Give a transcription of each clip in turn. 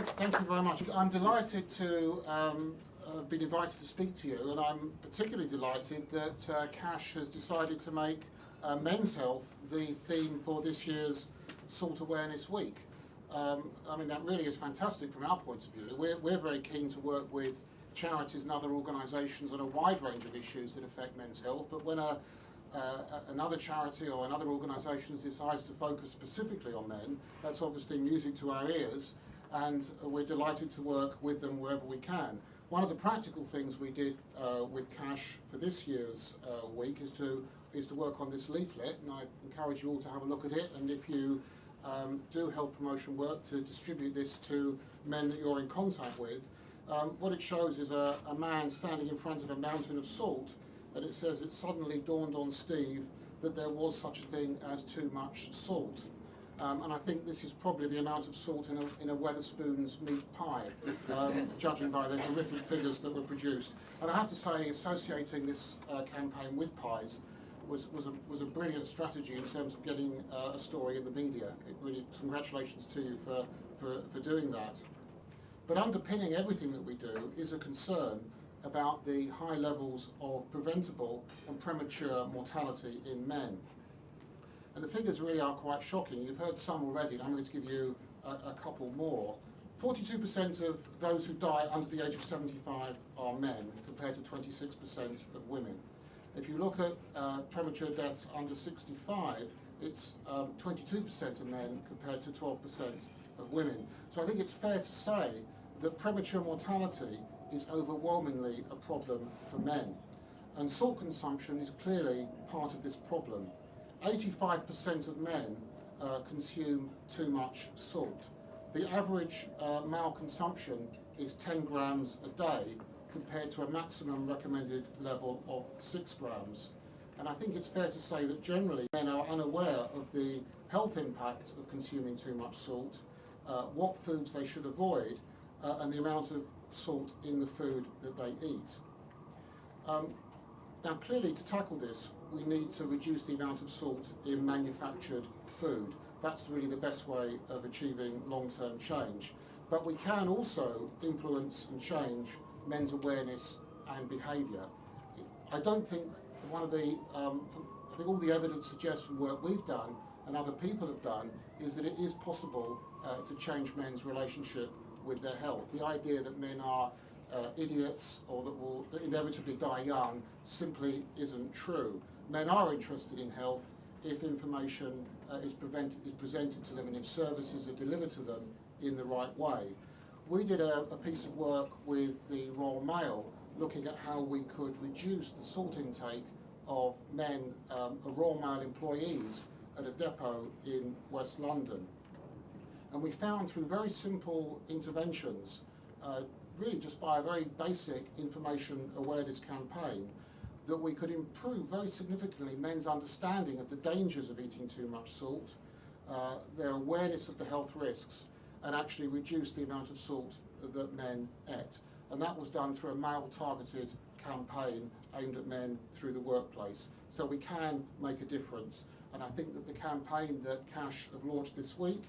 Thank you very much. I'm delighted to been invited to speak to you, and I'm particularly delighted that Cash has decided to make men's health the theme for this year's Salt Awareness Week. I mean, that really is fantastic from our point of view. We're very keen to work with charities and other organisations on a wide range of issues that affect men's health, but when another charity or another organisation decides to focus specifically on men, that's obviously music to our ears, and we're delighted to work with them wherever we can. One of the practical things we did with Cash for this year's week is to work on this leaflet, and I encourage you all to have a look at it, and if you do health promotion work, to distribute this to men that you're in contact with. What it shows is a man standing in front of a mountain of salt, and it says it suddenly dawned on Steve that there was such a thing as too much salt. And I think this is probably the amount of salt in a Wetherspoon's meat pie, judging by the horrific figures that were produced. And I have to say, associating this campaign with pies was a brilliant strategy in terms of getting a story in the media. It really, congratulations to you for doing that. But underpinning everything that we do is a concern about the high levels of preventable and premature mortality in men. And the figures really are quite shocking. You've heard some already, and I'm going to give you a couple more. 42% of those who die under the age of 75 are men, compared to 26% of women. If you look at premature deaths under 65, it's 22% of men compared to 12% of women. So I think it's fair to say that premature mortality is overwhelmingly a problem for men. And salt consumption is clearly part of this problem. 85% of men consume too much salt. The average male consumption is 10 grams a day compared to a maximum recommended level of 6 grams. And I think it's fair to say that generally men are unaware of the health impact of consuming too much salt, what foods they should avoid, and the amount of salt in the food that they eat. Now clearly, to tackle this, we need to reduce the amount of salt in manufactured food. That's really the best way of achieving long-term change. But we can also influence and change men's awareness and behaviour. I don't think I think all the evidence suggests from work we've done and other people have done is that it is possible to change men's relationship with their health. The idea that men are idiots or that will inevitably die young simply isn't true. Men are interested in health if information is presented to them and if services are delivered to them in the right way. We did a piece of work with the Royal Mail looking at how we could reduce the salt intake of men, Royal Mail employees at a depot in West London. And we found through very simple interventions, really just by a very basic information awareness campaign, that we could improve very significantly men's understanding of the dangers of eating too much salt, their awareness of the health risks, and actually reduce the amount of salt that men ate. And that was done through a male-targeted campaign aimed at men through the workplace. So we can make a difference. And I think that the campaign that Cash have launched this week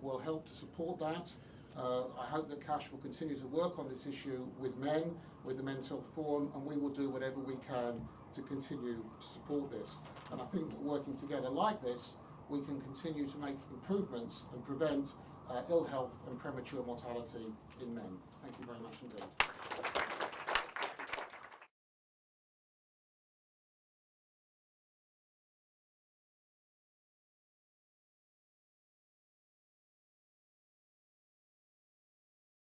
will help to support that. I hope that Cash will continue to work on this issue with men, with the Men's Health Forum, and we will do whatever we can to continue to support this. And I think that working together like this, we can continue to make improvements and prevent ill health and premature mortality in men. Thank you very much indeed.